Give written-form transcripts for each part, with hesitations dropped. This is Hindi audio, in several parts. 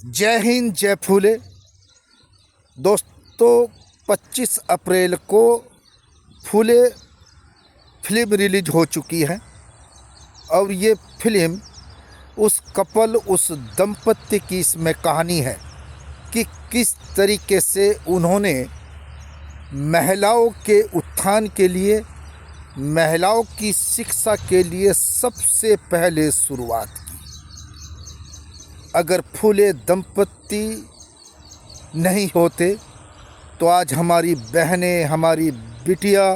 जय हिंद, जय फूले। दोस्तों, 25 अप्रैल को फूले फिल्म रिलीज हो चुकी है और ये फिल्म उस कपल, उस दंपत्ति की इसमें कहानी है कि किस तरीके से उन्होंने महिलाओं के उत्थान के लिए, महिलाओं की शिक्षा के लिए सबसे पहले शुरुआत की। अगर फूले दंपत्ति नहीं होते तो आज हमारी बहनें, हमारी बिटिया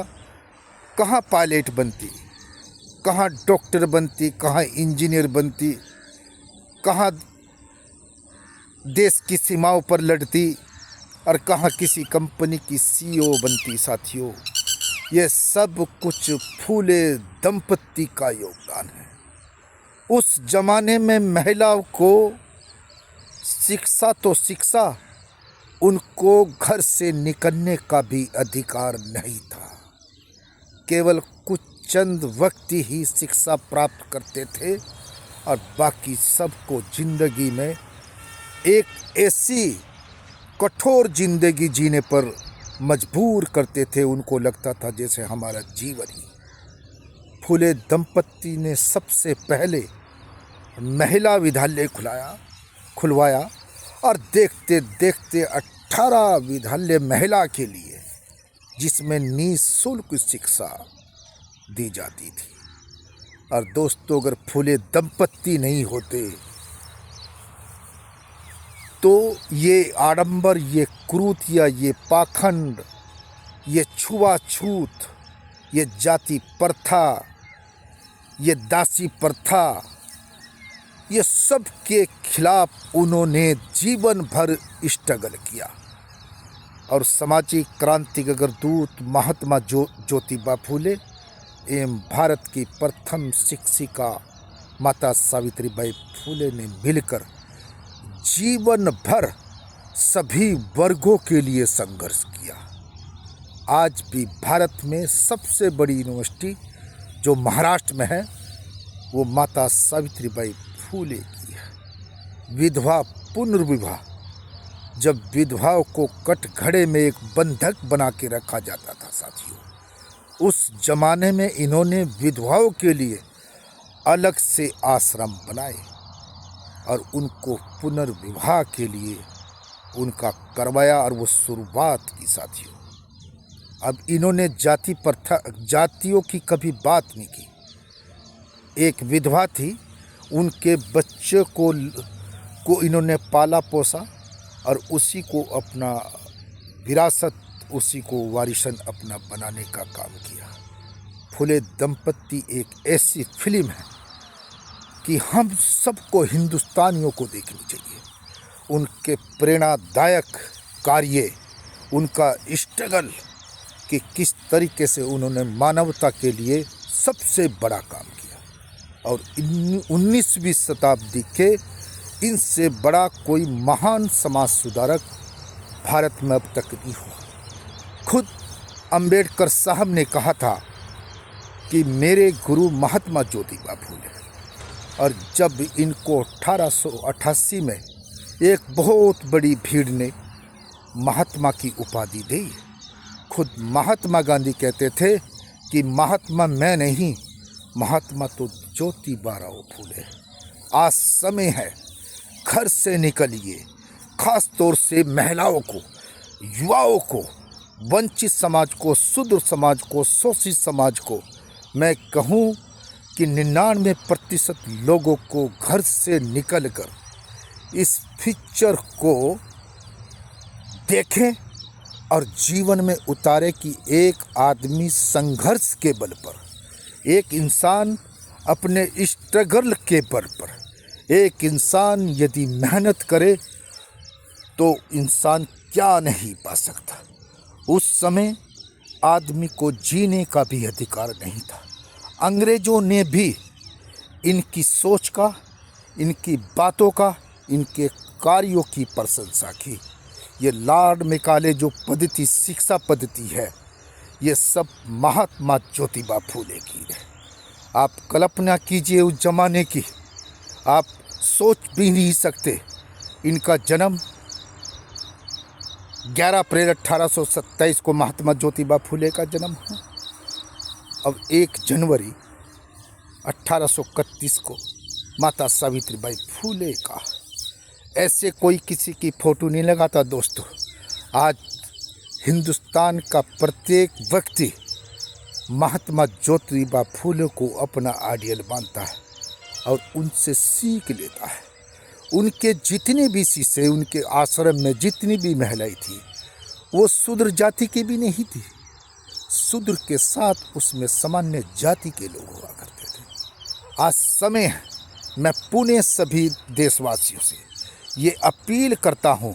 कहाँ पायलट बनती, कहाँ डॉक्टर बनती, कहाँ इंजीनियर बनती, कहाँ देश की सीमाओं पर लड़ती और कहाँ किसी कंपनी की सीईओ बनती। साथियों, ये सब कुछ फूले दंपत्ति का योगदान है। उस जमाने में महिलाओं को शिक्षा तो शिक्षा, उनको घर से निकलने का भी अधिकार नहीं था। केवल कुछ चंद व्यक्ति ही शिक्षा प्राप्त करते थे और बाकी सबको जिंदगी में एक ऐसी कठोर जिंदगी जीने पर मजबूर करते थे, उनको लगता था जैसे हमारा जीवन ही। फूले दंपत्ति ने सबसे पहले महिला विद्यालय खुलवाया और देखते देखते 18 विद्यालय महिला के लिए, जिसमें निःशुल्क शिक्षा दी जाती थी। और दोस्तों, अगर फूले दंपत्ति नहीं होते तो ये आडंबर, ये क्रूरता, ये पाखंड, ये छुआछूत, ये जाति प्रथा, ये दासी प्रथा, ये सब के खिलाफ उन्होंने जीवन भर स्ट्रगल किया। और सामाजिक क्रांति के अग्रदूत महात्मा ज्योतिबा फूले एवं भारत की प्रथम शिक्षिका माता सावित्रीबाई फूले ने मिलकर जीवन भर सभी वर्गों के लिए संघर्ष किया। आज भी भारत में सबसे बड़ी यूनिवर्सिटी जो महाराष्ट्र में है वो माता सावित्रीबाई फूले की है। विधवा पुनर्विवाह, जब विधवाओं को कटघरे में एक बंधक बना के रखा जाता था साथियों, उस जमाने में इन्होंने विधवाओं के लिए अलग से आश्रम बनाए और उनको पुनर्विवाह के लिए उनका करवाया और वो शुरुआत की साथियों। अब इन्होंने जाति प्रथा, जातियों की कभी बात नहीं की। एक विधवा थी, उनके बच्चे को इन्होंने पाला पोसा और उसी को अपना विरासत, उसी को वारिसन अपना बनाने का काम किया। फूले दंपत्ति एक ऐसी फिल्म है कि हम सबको, हिंदुस्तानियों को देखनी चाहिए। उनके प्रेरणादायक कार्य, उनका स्ट्रगल कि किस तरीके से उन्होंने मानवता के लिए सबसे बड़ा काम किया। और 19वीं शताब्दी के इनसे बड़ा कोई महान समाज सुधारक भारत में अब तक नहीं हुआ। खुद अंबेडकर साहब ने कहा था कि मेरे गुरु महात्मा ज्योतिबा फूले। और जब इनको 1888 में एक बहुत बड़ी भीड़ ने महात्मा की उपाधि दी, खुद महात्मा गांधी कहते थे कि महात्मा मैं नहीं, महात्मा तो ज्योतिबा फूले। आज समय है, घर से निकलिए। खास तौर से महिलाओं को, युवाओं को, वंचित समाज को, शूद्र समाज को, शोषित समाज को मैं कहूँ कि 99% लोगों को घर से निकलकर इस पिक्चर को देखें और जीवन में उतारे कि एक आदमी संघर्ष के बल पर, एक इंसान अपने स्ट्रगल के बल पर, एक इंसान यदि मेहनत करे तो इंसान क्या नहीं पा सकता। उस समय आदमी को जीने का भी अधिकार नहीं था। अंग्रेज़ों ने भी इनकी सोच का, इनकी बातों का, इनके कार्यों की प्रशंसा की। ये लॉर्ड मैकाले जो पद्धति, शिक्षा पद्धति है, ये सब महात्मा ज्योतिबा फूले की है। आप कल्पना कीजिए उस जमाने की, आप सोच भी नहीं सकते इनका जन्म 11 अप्रैल 1827 को महात्मा ज्योतिबा फुले का जन्म है। अब 1 जनवरी 1831 को माता सावित्रीबाई फुले का। ऐसे कोई किसी की फोटो नहीं लगाता दोस्तों। आज हिंदुस्तान का प्रत्येक व्यक्ति महात्मा ज्योतिबा फुले को अपना आइडियल मानता है और उनसे सीख लेता है। उनके जितने भी शिष्य, उनके आश्रम में जितनी भी महिलाएं थी, वो शूद्र जाति की भी नहीं थी। शूद्र के साथ उसमें सामान्य जाति के लोग हुआ करते थे। आज समय है, मैं पुणे सभी देशवासियों से ये अपील करता हूँ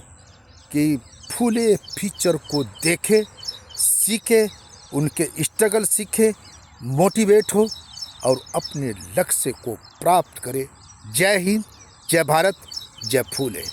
कि फुले पिक्चर को देखे, सीखे, उनके स्ट्रगल सीखे, मोटिवेट हो और अपने लक्ष्य को प्राप्त करे। जय हिंद, जय भारत, जय फुले।